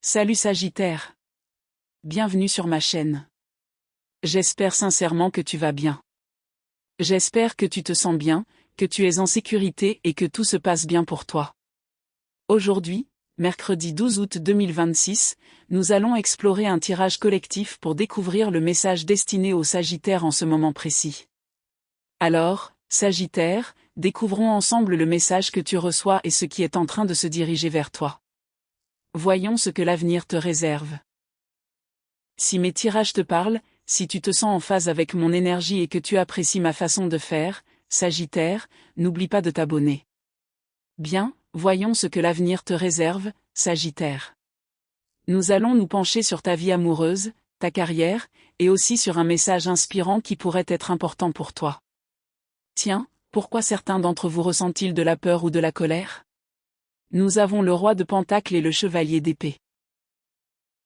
Salut Sagittaire. Bienvenue sur ma chaîne. J'espère sincèrement que tu vas bien. J'espère que tu te sens bien, que tu es en sécurité et que tout se passe bien pour toi. Aujourd'hui, mercredi 12 août 2026, nous allons explorer un tirage collectif pour découvrir le message destiné aux Sagittaires en ce moment précis. Alors, Sagittaire, découvrons ensemble le message que tu reçois et ce qui est en train de se diriger vers toi. Voyons ce que l'avenir te réserve. Si mes tirages te parlent, si tu te sens en phase avec mon énergie et que tu apprécies ma façon de faire, Sagittaire, n'oublie pas de t'abonner. Bien, voyons ce que l'avenir te réserve, Sagittaire. Nous allons nous pencher sur ta vie amoureuse, ta carrière, et aussi sur un message inspirant qui pourrait être important pour toi. Tiens, pourquoi certains d'entre vous ressentent-ils de la peur ou de la colère ? Nous avons le roi de Pentacles et le chevalier d'épée.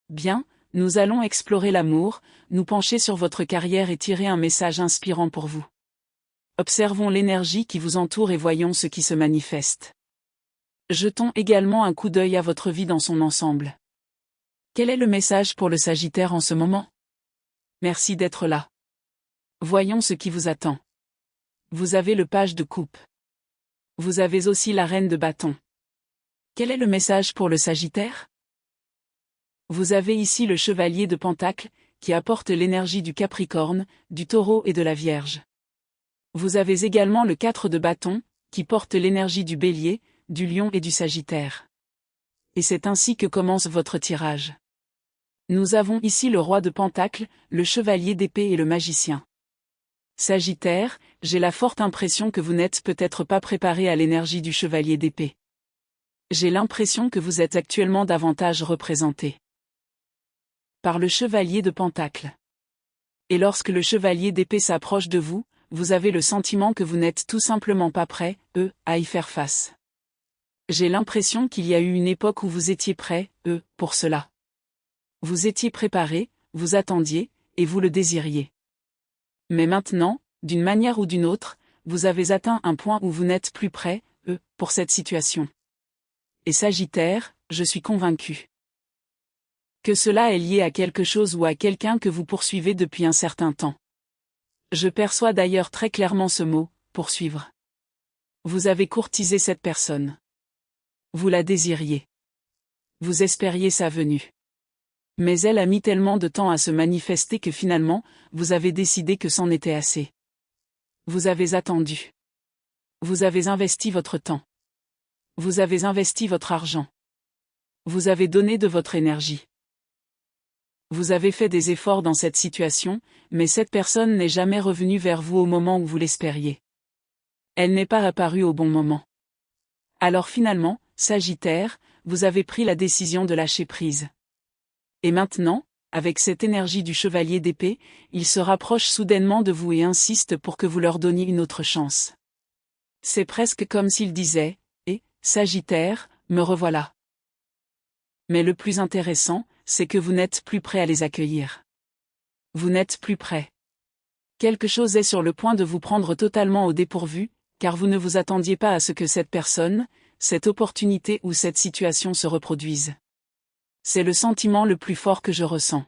Bien, nous allons explorer l'amour, nous pencher sur votre carrière et tirer un message inspirant pour vous. Observons l'énergie qui vous entoure et voyons ce qui se manifeste. Jetons également un coup d'œil à votre vie dans son ensemble. Quel est le message pour le Sagittaire en ce moment ? Merci d'être là. Voyons ce qui vous attend. Vous avez le page de coupe. Vous avez aussi la reine de bâton. Quel est le message pour le Sagittaire ? Vous avez ici le chevalier de Pentacles, qui apporte l'énergie du Capricorne, du Taureau et de la Vierge. Vous avez également le 4 de bâton, qui porte l'énergie du Bélier, du Lion et du Sagittaire. Et c'est ainsi que commence votre tirage. Nous avons ici le roi de Pentacles, le chevalier d'épée et le magicien. Sagittaire, j'ai la forte impression que vous n'êtes peut-être pas préparé à l'énergie du chevalier d'épée. J'ai l'impression que vous êtes actuellement davantage représenté par le chevalier de Pentacles. Et lorsque le chevalier d'épée s'approche de vous, vous avez le sentiment que vous n'êtes tout simplement pas prêt, à y faire face. J'ai l'impression qu'il y a eu une époque où vous étiez prêt, pour cela. Vous étiez préparé, vous attendiez, et vous le désiriez. Mais maintenant, d'une manière ou d'une autre, vous avez atteint un point où vous n'êtes plus prêt, pour cette situation. Et Sagittaire, je suis convaincu que cela est lié à quelque chose ou à quelqu'un que vous poursuivez depuis un certain temps. Je perçois d'ailleurs très clairement ce mot, poursuivre. Vous avez courtisé cette personne. Vous la désiriez. Vous espériez sa venue. Mais elle a mis tellement de temps à se manifester que finalement, vous avez décidé que c'en était assez. Vous avez attendu. Vous avez investi votre temps. Vous avez investi votre argent. Vous avez donné de votre énergie. Vous avez fait des efforts dans cette situation, mais cette personne n'est jamais revenue vers vous au moment où vous l'espériez. Elle n'est pas apparue au bon moment. Alors finalement, Sagittaire, vous avez pris la décision de lâcher prise. Et maintenant, avec cette énergie du chevalier d'épée, il se rapproche soudainement de vous et insiste pour que vous leur donniez une autre chance. C'est presque comme s'il disait, Sagittaire, me revoilà. Mais le plus intéressant, c'est que vous n'êtes plus prêt à les accueillir. Vous n'êtes plus prêt. Quelque chose est sur le point de vous prendre totalement au dépourvu, car vous ne vous attendiez pas à ce que cette personne, cette opportunité ou cette situation se reproduise. C'est le sentiment le plus fort que je ressens.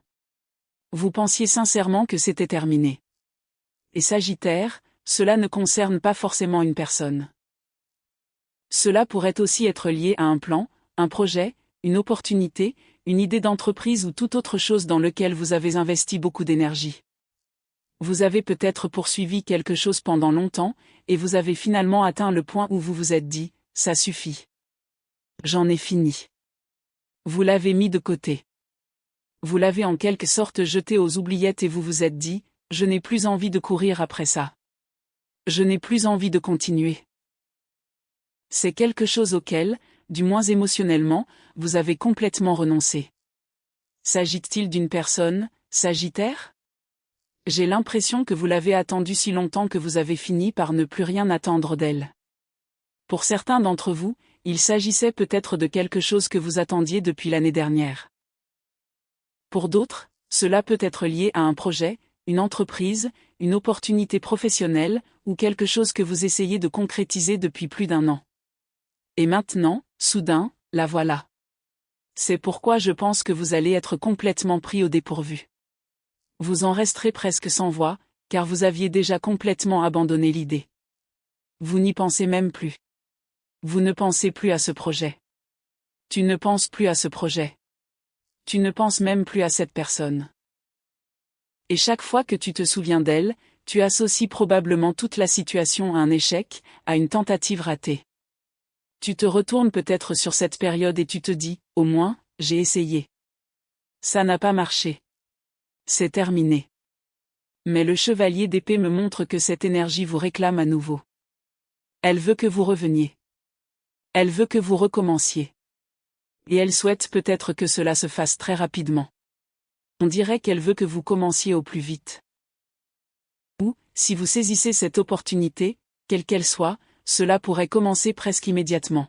Vous pensiez sincèrement que c'était terminé. Et Sagittaire, cela ne concerne pas forcément une personne. Cela pourrait aussi être lié à un plan, un projet, une opportunité, une idée d'entreprise ou toute autre chose dans lequel vous avez investi beaucoup d'énergie. Vous avez peut-être poursuivi quelque chose pendant longtemps, et vous avez finalement atteint le point où vous vous êtes dit, ça suffit. J'en ai fini. Vous l'avez mis de côté. Vous l'avez en quelque sorte jeté aux oubliettes et vous vous êtes dit, je n'ai plus envie de courir après ça. Je n'ai plus envie de continuer. C'est quelque chose auquel, du moins émotionnellement, vous avez complètement renoncé. S'agit-il d'une personne, Sagittaire ? J'ai l'impression que vous l'avez attendue si longtemps que vous avez fini par ne plus rien attendre d'elle. Pour certains d'entre vous, il s'agissait peut-être de quelque chose que vous attendiez depuis l'année dernière. Pour d'autres, cela peut être lié à un projet, une entreprise, une opportunité professionnelle, ou quelque chose que vous essayez de concrétiser depuis plus d'1 an. Et maintenant, soudain, la voilà. C'est pourquoi je pense que vous allez être complètement pris au dépourvu. Vous en resterez presque sans voix, car vous aviez déjà complètement abandonné l'idée. Vous n'y pensez même plus. Vous ne pensez plus à ce projet. Tu ne penses plus à ce projet. Tu ne penses même plus à cette personne. Et chaque fois que tu te souviens d'elle, tu associes probablement toute la situation à un échec, à une tentative ratée. Tu te retournes peut-être sur cette période et tu te dis, au moins, j'ai essayé. Ça n'a pas marché. C'est terminé. Mais le chevalier d'épée me montre que cette énergie vous réclame à nouveau. Elle veut que vous reveniez. Elle veut que vous recommenciez. Et elle souhaite peut-être que cela se fasse très rapidement. On dirait qu'elle veut que vous commenciez au plus vite. Ou, si vous saisissez cette opportunité, quelle qu'elle soit, cela pourrait commencer presque immédiatement.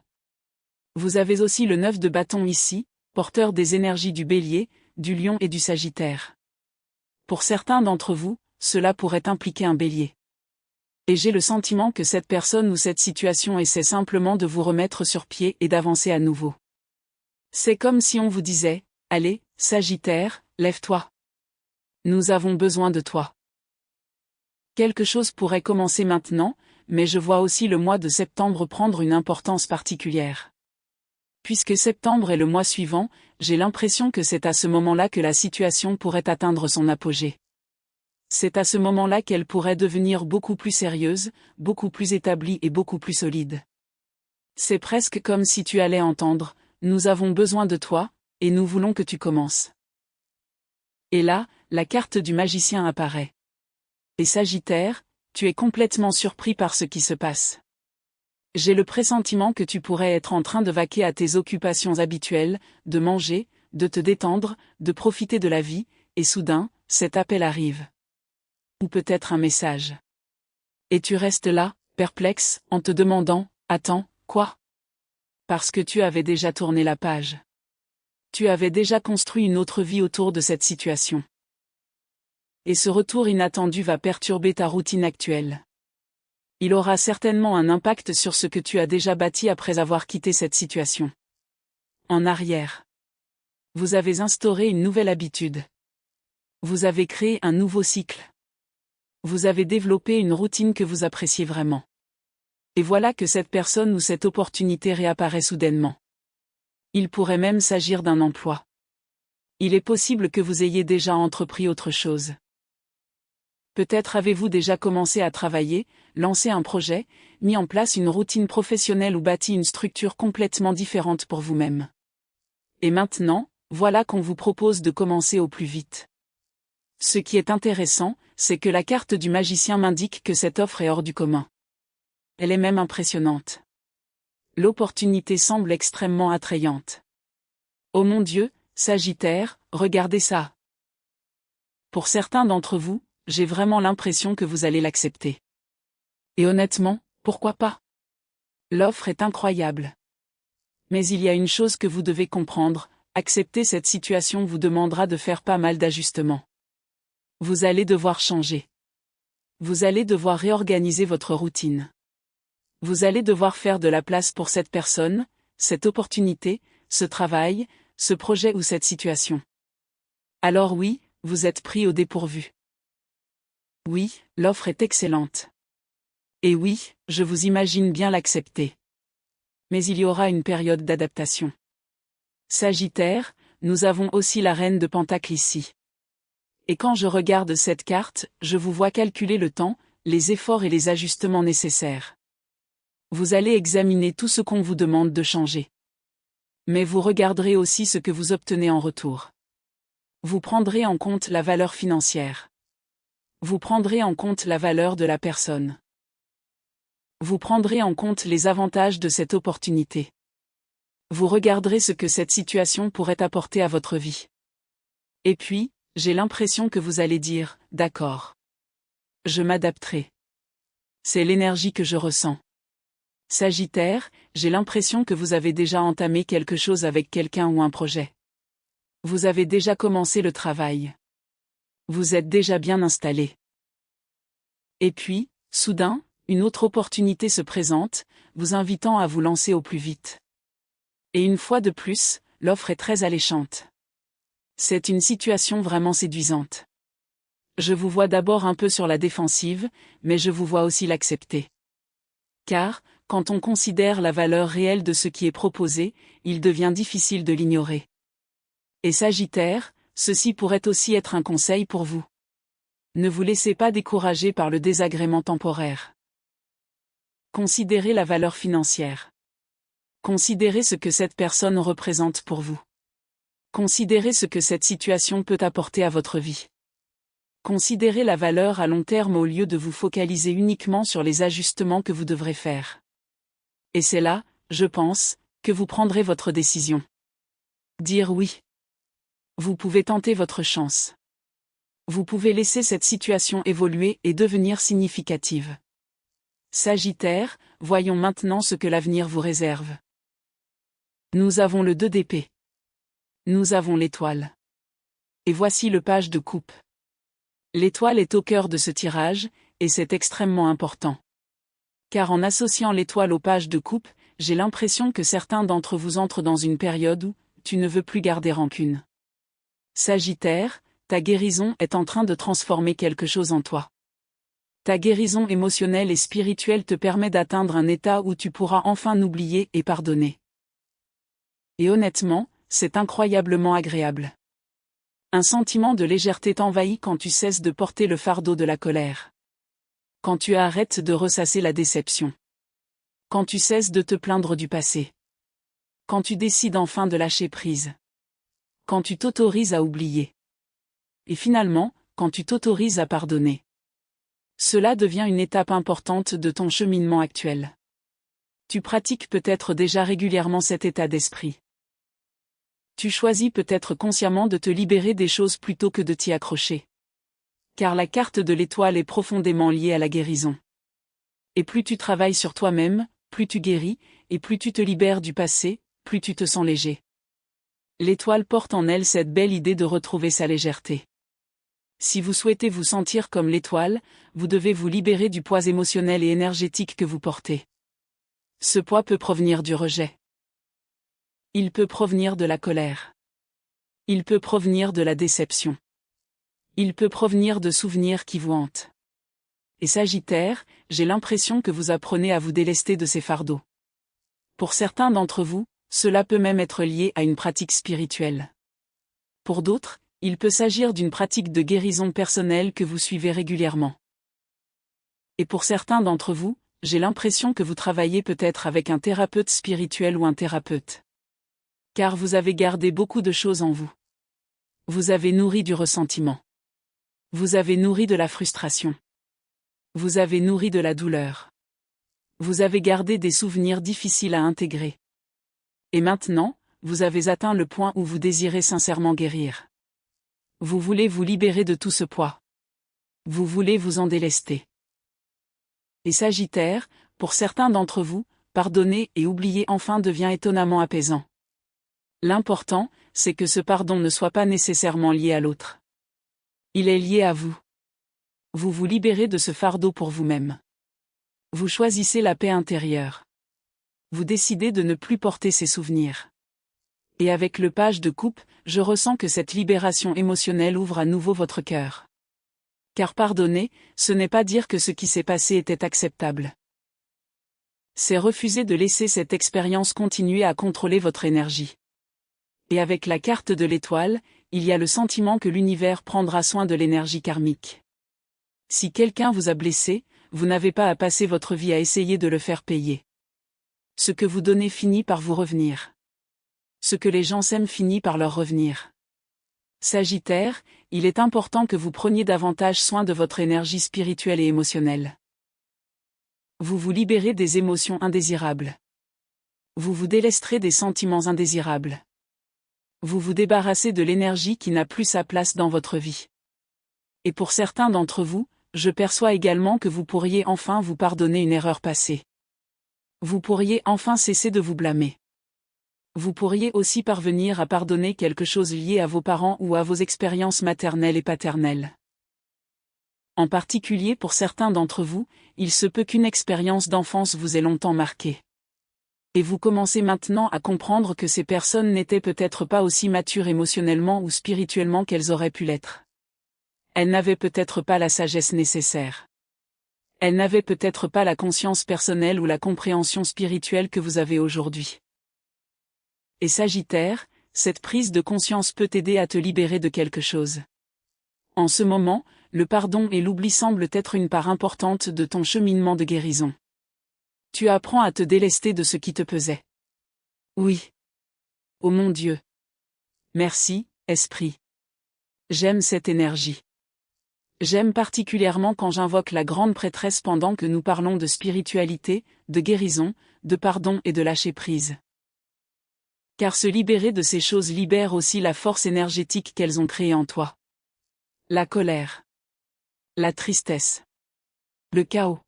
Vous avez aussi le 9 de bâton ici, porteur des énergies du Bélier, du Lion et du Sagittaire. Pour certains d'entre vous, cela pourrait impliquer un Bélier. Et j'ai le sentiment que cette personne ou cette situation essaie simplement de vous remettre sur pied et d'avancer à nouveau. C'est comme si on vous disait, allez, Sagittaire, lève-toi. Nous avons besoin de toi. Quelque chose pourrait commencer maintenant, mais je vois aussi le mois de septembre prendre une importance particulière. Puisque septembre est le mois suivant, j'ai l'impression que c'est à ce moment-là que la situation pourrait atteindre son apogée. C'est à ce moment-là qu'elle pourrait devenir beaucoup plus sérieuse, beaucoup plus établie et beaucoup plus solide. C'est presque comme si tu allais entendre, nous avons besoin de toi, et nous voulons que tu commences. Et là, la carte du magicien apparaît. Et Sagittaire, tu es complètement surpris par ce qui se passe. J'ai le pressentiment que tu pourrais être en train de vaquer à tes occupations habituelles, de manger, de te détendre, de profiter de la vie, et soudain, cet appel arrive. Ou peut-être un message. Et tu restes là, perplexe, en te demandant, attends, quoi? Parce que tu avais déjà tourné la page. Tu avais déjà construit une autre vie autour de cette situation. Et ce retour inattendu va perturber ta routine actuelle. Il aura certainement un impact sur ce que tu as déjà bâti après avoir quitté cette situation. En arrière. Vous avez instauré une nouvelle habitude. Vous avez créé un nouveau cycle. Vous avez développé une routine que vous appréciez vraiment. Et voilà que cette personne ou cette opportunité réapparaît soudainement. Il pourrait même s'agir d'un emploi. Il est possible que vous ayez déjà entrepris autre chose. Peut-être avez-vous déjà commencé à travailler, lancé un projet, mis en place une routine professionnelle ou bâti une structure complètement différente pour vous-même. Et maintenant, voilà qu'on vous propose de commencer au plus vite. Ce qui est intéressant, c'est que la carte du magicien m'indique que cette offre est hors du commun. Elle est même impressionnante. L'opportunité semble extrêmement attrayante. Oh mon Dieu, Sagittaire, regardez ça. Pour certains d'entre vous, j'ai vraiment l'impression que vous allez l'accepter. Et honnêtement, pourquoi pas? L'offre est incroyable. Mais il y a une chose que vous devez comprendre, accepter cette situation vous demandera de faire pas mal d'ajustements. Vous allez devoir changer. Vous allez devoir réorganiser votre routine. Vous allez devoir faire de la place pour cette personne, cette opportunité, ce travail, ce projet ou cette situation. Alors oui, vous êtes pris au dépourvu. Oui, l'offre est excellente. Et oui, je vous imagine bien l'accepter. Mais il y aura une période d'adaptation. Sagittaire, nous avons aussi la reine de Pentacle ici. Et quand je regarde cette carte, je vous vois calculer le temps, les efforts et les ajustements nécessaires. Vous allez examiner tout ce qu'on vous demande de changer. Mais vous regarderez aussi ce que vous obtenez en retour. Vous prendrez en compte la valeur financière. Vous prendrez en compte la valeur de la personne. Vous prendrez en compte les avantages de cette opportunité. Vous regarderez ce que cette situation pourrait apporter à votre vie. Et puis, j'ai l'impression que vous allez dire, d'accord. Je m'adapterai. C'est l'énergie que je ressens. Sagittaire, j'ai l'impression que vous avez déjà entamé quelque chose avec quelqu'un ou un projet. Vous avez déjà commencé le travail. Vous êtes déjà bien installé. Et puis, soudain, une autre opportunité se présente, vous invitant à vous lancer au plus vite. Et une fois de plus, l'offre est très alléchante. C'est une situation vraiment séduisante. Je vous vois d'abord un peu sur la défensive, mais je vous vois aussi l'accepter. Car, quand on considère la valeur réelle de ce qui est proposé, il devient difficile de l'ignorer. Et Sagittaire, ceci pourrait aussi être un conseil pour vous. Ne vous laissez pas décourager par le désagrément temporaire. Considérez la valeur financière. Considérez ce que cette personne représente pour vous. Considérez ce que cette situation peut apporter à votre vie. Considérez la valeur à long terme au lieu de vous focaliser uniquement sur les ajustements que vous devrez faire. Et c'est là, je pense, que vous prendrez votre décision. Dire oui. Vous pouvez tenter votre chance. Vous pouvez laisser cette situation évoluer et devenir significative. Sagittaire, voyons maintenant ce que l'avenir vous réserve. Nous avons le 2 d'épée. Nous avons l'étoile. Et voici le page de coupe. L'étoile est au cœur de ce tirage, et c'est extrêmement important. Car en associant l'étoile au page de coupe, j'ai l'impression que certains d'entre vous entrent dans une période où tu ne veux plus garder rancune. Sagittaire, ta guérison est en train de transformer quelque chose en toi. Ta guérison émotionnelle et spirituelle te permet d'atteindre un état où tu pourras enfin oublier et pardonner. Et honnêtement, c'est incroyablement agréable. Un sentiment de légèreté t'envahit quand tu cesses de porter le fardeau de la colère. Quand tu arrêtes de ressasser la déception. Quand tu cesses de te plaindre du passé. Quand tu décides enfin de lâcher prise. Quand tu t'autorises à oublier. Et finalement, quand tu t'autorises à pardonner. Cela devient une étape importante de ton cheminement actuel. Tu pratiques peut-être déjà régulièrement cet état d'esprit. Tu choisis peut-être consciemment de te libérer des choses plutôt que de t'y accrocher. Car la carte de l'étoile est profondément liée à la guérison. Et plus tu travailles sur toi-même, plus tu guéris, et plus tu te libères du passé, plus tu te sens léger. L'étoile porte en elle cette belle idée de retrouver sa légèreté. Si vous souhaitez vous sentir comme l'étoile, vous devez vous libérer du poids émotionnel et énergétique que vous portez. Ce poids peut provenir du rejet. Il peut provenir de la colère. Il peut provenir de la déception. Il peut provenir de souvenirs qui vous hantent. Et Sagittaire, j'ai l'impression que vous apprenez à vous délester de ces fardeaux. Pour certains d'entre vous, cela peut même être lié à une pratique spirituelle. Pour d'autres, il peut s'agir d'une pratique de guérison personnelle que vous suivez régulièrement. Et pour certains d'entre vous, j'ai l'impression que vous travaillez peut-être avec un thérapeute spirituel ou un thérapeute. Car vous avez gardé beaucoup de choses en vous. Vous avez nourri du ressentiment. Vous avez nourri de la frustration. Vous avez nourri de la douleur. Vous avez gardé des souvenirs difficiles à intégrer. Et maintenant, vous avez atteint le point où vous désirez sincèrement guérir. Vous voulez vous libérer de tout ce poids. Vous voulez vous en délester. Et Sagittaire, pour certains d'entre vous, pardonner et oublier enfin devient étonnamment apaisant. L'important, c'est que ce pardon ne soit pas nécessairement lié à l'autre. Il est lié à vous. Vous vous libérez de ce fardeau pour vous-même. Vous choisissez la paix intérieure. Vous décidez de ne plus porter ces souvenirs. Et avec le page de coupe, je ressens que cette libération émotionnelle ouvre à nouveau votre cœur. Car pardonner, ce n'est pas dire que ce qui s'est passé était acceptable. C'est refuser de laisser cette expérience continuer à contrôler votre énergie. Et avec la carte de l'étoile, il y a le sentiment que l'univers prendra soin de l'énergie karmique. Si quelqu'un vous a blessé, vous n'avez pas à passer votre vie à essayer de le faire payer. Ce que vous donnez finit par vous revenir. Ce que les gens s'aiment finit par leur revenir. Sagittaire, il est important que vous preniez davantage soin de votre énergie spirituelle et émotionnelle. Vous vous libérez des émotions indésirables. Vous vous délesterez des sentiments indésirables. Vous vous débarrassez de l'énergie qui n'a plus sa place dans votre vie. Et pour certains d'entre vous, je perçois également que vous pourriez enfin vous pardonner une erreur passée. Vous pourriez enfin cesser de vous blâmer. Vous pourriez aussi parvenir à pardonner quelque chose lié à vos parents ou à vos expériences maternelles et paternelles. En particulier pour certains d'entre vous, il se peut qu'une expérience d'enfance vous ait longtemps marqué. Et vous commencez maintenant à comprendre que ces personnes n'étaient peut-être pas aussi matures émotionnellement ou spirituellement qu'elles auraient pu l'être. Elles n'avaient peut-être pas la sagesse nécessaire. Elles n'avaient peut-être pas la conscience personnelle ou la compréhension spirituelle que vous avez aujourd'hui. Et Sagittaire, cette prise de conscience peut t'aider à te libérer de quelque chose. En ce moment, le pardon et l'oubli semblent être une part importante de ton cheminement de guérison. Tu apprends à te délester de ce qui te pesait. Oui. Oh mon Dieu. Merci, Esprit. J'aime cette énergie. J'aime particulièrement quand j'invoque la grande prêtresse pendant que nous parlons de spiritualité, de guérison, de pardon et de lâcher prise. Car se libérer de ces choses libère aussi la force énergétique qu'elles ont créée en toi. La colère. La tristesse. Le chaos.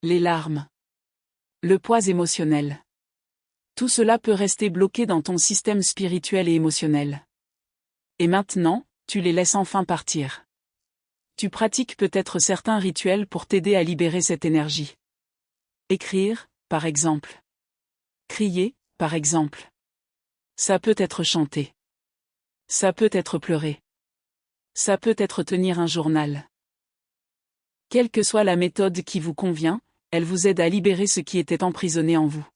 Les larmes. Le poids émotionnel. Tout cela peut rester bloqué dans ton système spirituel et émotionnel. Et maintenant, tu les laisses enfin partir. Tu pratiques peut-être certains rituels pour t'aider à libérer cette énergie. Écrire, par exemple. Crier, par exemple. Ça peut être chanter. Ça peut être pleurer. Ça peut être tenir un journal. Quelle que soit la méthode qui vous convient, elle vous aide à libérer ce qui était emprisonné en vous.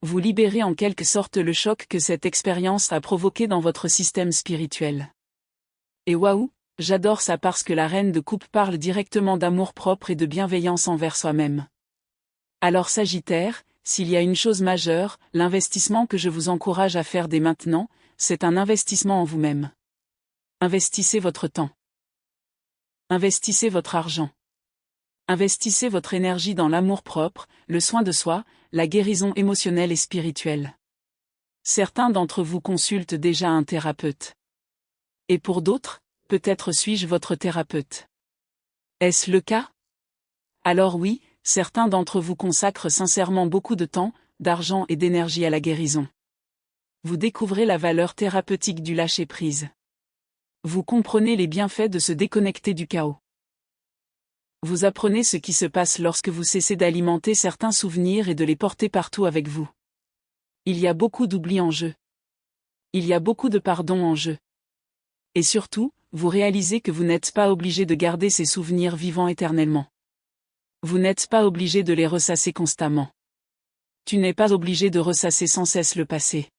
Vous libérez en quelque sorte le choc que cette expérience a provoqué dans votre système spirituel. Et waouh, j'adore ça parce que la reine de coupe parle directement d'amour-propre et de bienveillance envers soi-même. Alors Sagittaire, s'il y a une chose majeure, l'investissement que je vous encourage à faire dès maintenant, c'est un investissement en vous-même. Investissez votre temps. Investissez votre argent. Investissez votre énergie dans l'amour-propre, le soin de soi, la guérison émotionnelle et spirituelle. Certains d'entre vous consultent déjà un thérapeute. Et pour d'autres, peut-être suis-je votre thérapeute. Est-ce le cas? Alors oui, certains d'entre vous consacrent sincèrement beaucoup de temps, d'argent et d'énergie à la guérison. Vous découvrez la valeur thérapeutique du lâcher-prise. Vous comprenez les bienfaits de se déconnecter du chaos. Vous apprenez ce qui se passe lorsque vous cessez d'alimenter certains souvenirs et de les porter partout avec vous. Il y a beaucoup d'oubli en jeu. Il y a beaucoup de pardon en jeu. Et surtout, vous réalisez que vous n'êtes pas obligé de garder ces souvenirs vivants éternellement. Vous n'êtes pas obligé de les ressasser constamment. Tu n'es pas obligé de ressasser sans cesse le passé.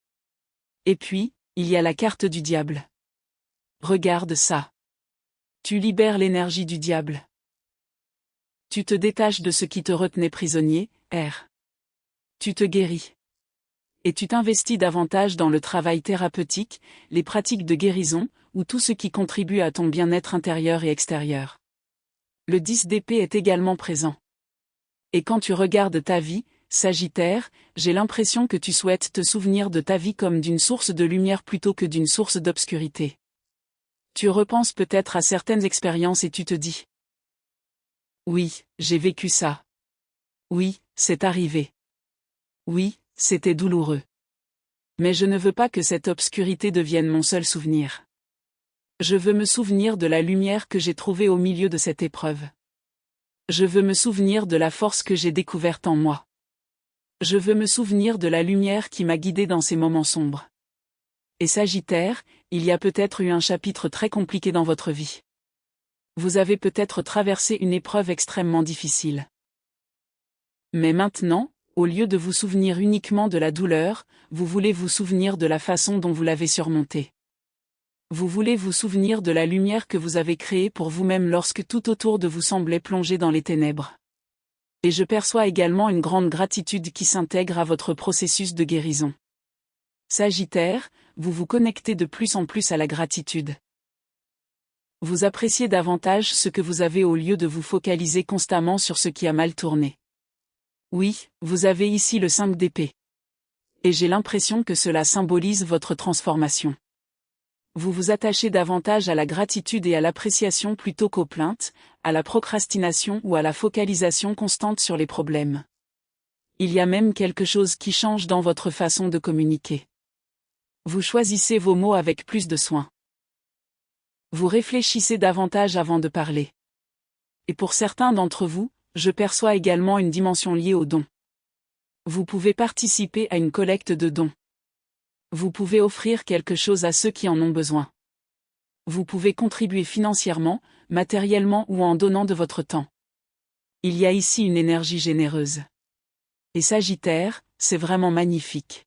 Et puis, il y a la carte du diable. Regarde ça. Tu libères l'énergie du diable. Tu te détaches de ce qui te retenait prisonnier, R. Tu te guéris. Et tu t'investis davantage dans le travail thérapeutique, les pratiques de guérison, ou tout ce qui contribue à ton bien-être intérieur et extérieur. Le 10 d'épée est également présent. Et quand tu regardes ta vie, Sagittaire, j'ai l'impression que tu souhaites te souvenir de ta vie comme d'une source de lumière plutôt que d'une source d'obscurité. Tu repenses peut-être à certaines expériences et tu te dis: oui, j'ai vécu ça. Oui, c'est arrivé. Oui, c'était douloureux. Mais je ne veux pas que cette obscurité devienne mon seul souvenir. Je veux me souvenir de la lumière que j'ai trouvée au milieu de cette épreuve. Je veux me souvenir de la force que j'ai découverte en moi. Je veux me souvenir de la lumière qui m'a guidé dans ces moments sombres. Et Sagittaire, il y a peut-être eu un chapitre très compliqué dans votre vie. Vous avez peut-être traversé une épreuve extrêmement difficile. Mais maintenant, au lieu de vous souvenir uniquement de la douleur, vous voulez vous souvenir de la façon dont vous l'avez surmontée. Vous voulez vous souvenir de la lumière que vous avez créée pour vous-même lorsque tout autour de vous semblait plongé dans les ténèbres. Et je perçois également une grande gratitude qui s'intègre à votre processus de guérison. Sagittaire, vous vous connectez de plus en plus à la gratitude. Vous appréciez davantage ce que vous avez au lieu de vous focaliser constamment sur ce qui a mal tourné. Oui, vous avez ici le 5 d'épée. Et j'ai l'impression que cela symbolise votre transformation. Vous vous attachez davantage à la gratitude et à l'appréciation plutôt qu'aux plaintes, à la procrastination ou à la focalisation constante sur les problèmes. Il y a même quelque chose qui change dans votre façon de communiquer. Vous choisissez vos mots avec plus de soin. Vous réfléchissez davantage avant de parler. Et pour certains d'entre vous, je perçois également une dimension liée au don. Vous pouvez participer à une collecte de dons. Vous pouvez offrir quelque chose à ceux qui en ont besoin. Vous pouvez contribuer financièrement, matériellement ou en donnant de votre temps. Il y a ici une énergie généreuse. Et Sagittaire, c'est vraiment magnifique.